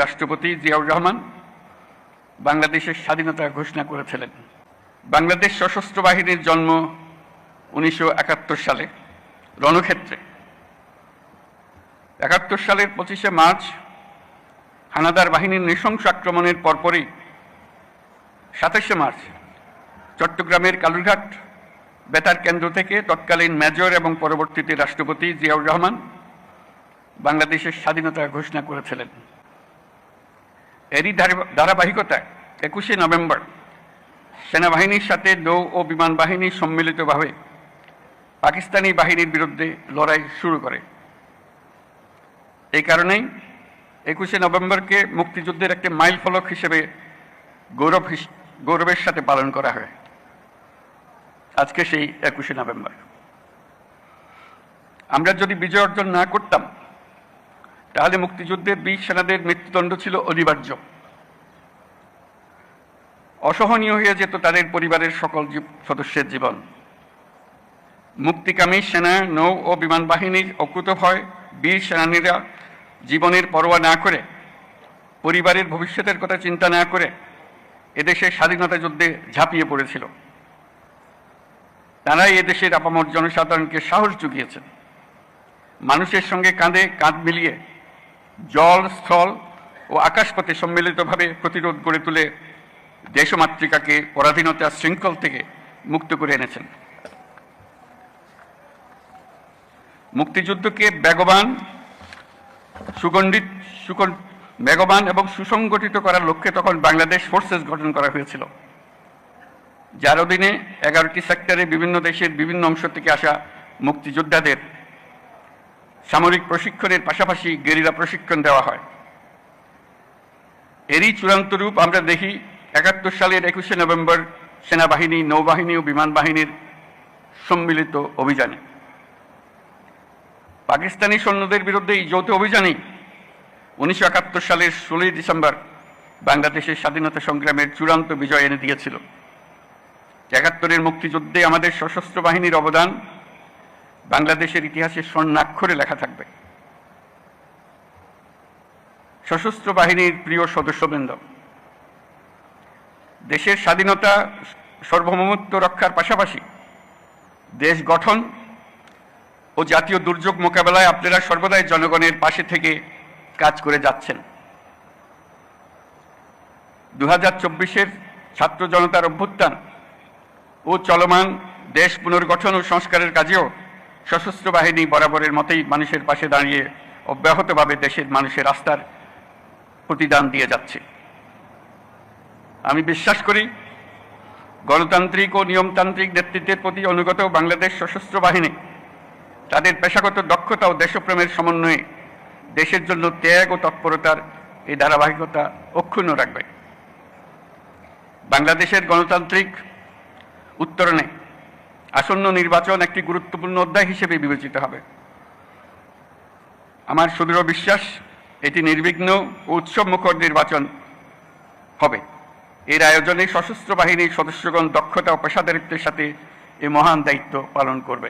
রাষ্ট্রপতি জিয়াউর রহমান বাংলাদেশের স্বাধীনতা ঘোষণা করেছিলেন। বাংলাদেশ সশস্ত্র বাহিনীর জন্ম 1971 সালে রণক্ষেত্রে। 71 সালের 25শে মার্চ হানাদার বাহিনীর নৃশংস আক্রমণের পরপরই 27শে মার্চ চট্টগ্রামের কালুরঘাট বেতার কেন্দ্র থেকে তৎকালীন মেজর এবং পরবর্তীতে রাষ্ট্রপতি জিয়াউর রহমান বাংলাদেশের স্বাধীনতা ঘোষণা করেছিলেন। এরই ধারাবাহিকতায় 21শে নভেম্বর সেনাবাহিনীর সাথে নৌ ও বিমান বাহিনী সম্মিলিতভাবে পাকিস্তানি বাহিনীর বিরুদ্ধে লড়াই শুরু করে। এই কারণেই 21শে নভেম্বরকে মুক্তিযুদ্ধের একটি মাইল ফলক হিসেবে গৌরবের সাথে পালন করা হয়। আজকে সেই 21শে নভেম্বর। আমরা যদি বিজয় অর্জন না করতাম তাহলে মুক্তিযুদ্ধের বীর সেনাদের মৃত্যুদণ্ড ছিল অনিবার্য। অসহনীয় হয়ে যেত তাদের পরিবারের সকল সদস্যের জীবন। মুক্তিকামী সেনা, নৌ ও বিমান বাহিনীর অকুতভয় বীর সেনানীরা জীবনের পরোয়া না করে, পরিবারের ভবিষ্যতের কথা চিন্তা না করে এদেশের স্বাধীনতা যুদ্ধে ঝাঁপিয়ে পড়েছিল। তারাই এদেশের আপামর জনসাধারণকে সাহস জুগিয়েছেন। মানুষের সঙ্গে কাঁধে কাঁধ মিলিয়ে জল, স্থল ও আকাশপথে সম্মিলিতভাবে প্রতিরোধ গড়ে তুলে দেশমাতৃকাকে পরাধীনতার শৃঙ্খল থেকে মুক্ত করে এনেছেন। মুক্তিযুদ্ধকে বেগবান এবং সুসংগঠিত করার লক্ষ্যে তখন বাংলাদেশ ফোর্সেস গঠন করা হয়েছিল, যার অধীনে 11টি সেক্টরে বিভিন্ন দেশের বিভিন্ন অংশ থেকে আসা মুক্তিযোদ্ধাদের সামরিক প্রশিক্ষণের পাশাপাশি গেরিলা প্রশিক্ষণ দেওয়া হয়। এরই চূড়ান্ত রূপ আমরা দেখি 71 সালের 21শে নভেম্বর সেনাবাহিনী, নৌবাহিনী ও বিমান বাহিনীর সম্মিলিত অভিযানে। পাকিস্তানি সৈন্যদের বিরুদ্ধে এই যৌথ অভিযানেই 1971 সালের 16ই ডিসেম্বর বাংলাদেশের স্বাধীনতা সংগ্রামের চূড়ান্ত বিজয় এনে দিয়েছিল। 71-এর মুক্তিযুদ্ধে আমাদের সশস্ত্র বাহিনীর অবদান বাংলাদেশের ইতিহাসে স্বর্ণাক্ষরে লেখা থাকবে। সশস্ত্র বাহিনীর প্রিয় সদস্যবৃন্দ, দেশের স্বাধীনতা সার্বভৌমত্ব রক্ষার পাশাপাশি দেশ গঠন ও জাতীয় দুর্যোগ মোকাবেলায় আপনারা সর্বদাই জনগণের পাশে থেকে কাজ করে যাচ্ছেন। 2024-এর ছাত্র জনতার অভ্যুত্থান ও চলমান দেশ পুনর্গঠন ও সংস্কারের কাজেও সশস্ত্র বাহিনী বরাবরের মতোই মানুষের পাশে দাঁড়িয়ে অব্যাহতভাবে দেশের মানুষের আস্থার প্রতিদান দিয়ে যাচ্ছে। আমি বিশ্বাস করি, গণতান্ত্রিক ও নিয়মতান্ত্রিক নেতৃত্বের প্রতি অনুগত বাংলাদেশ সশস্ত্র বাহিনী তাদের পেশাগত দক্ষতা ও দেশপ্রেমের সমন্বয়ে দেশের জন্য ত্যাগ ও তৎপরতার এই ধারাবাহিকতা অক্ষুণ্ণ রাখবে। বাংলাদেশের গণতান্ত্রিক উত্তরণে আসন্ন নির্বাচন একটি গুরুত্বপূর্ণ অধ্যায় হিসেবে বিবেচিত হবে। আমার সুদৃঢ় বিশ্বাস এটি নির্বিঘ্ন ও উৎসবমুখর নির্বাচন হবে। এর আয়োজনে সশস্ত্র বাহিনীর সদস্যগণ দক্ষতা ও পেশাদারিত্বের সাথে এই মহান দায়িত্ব পালন করবে।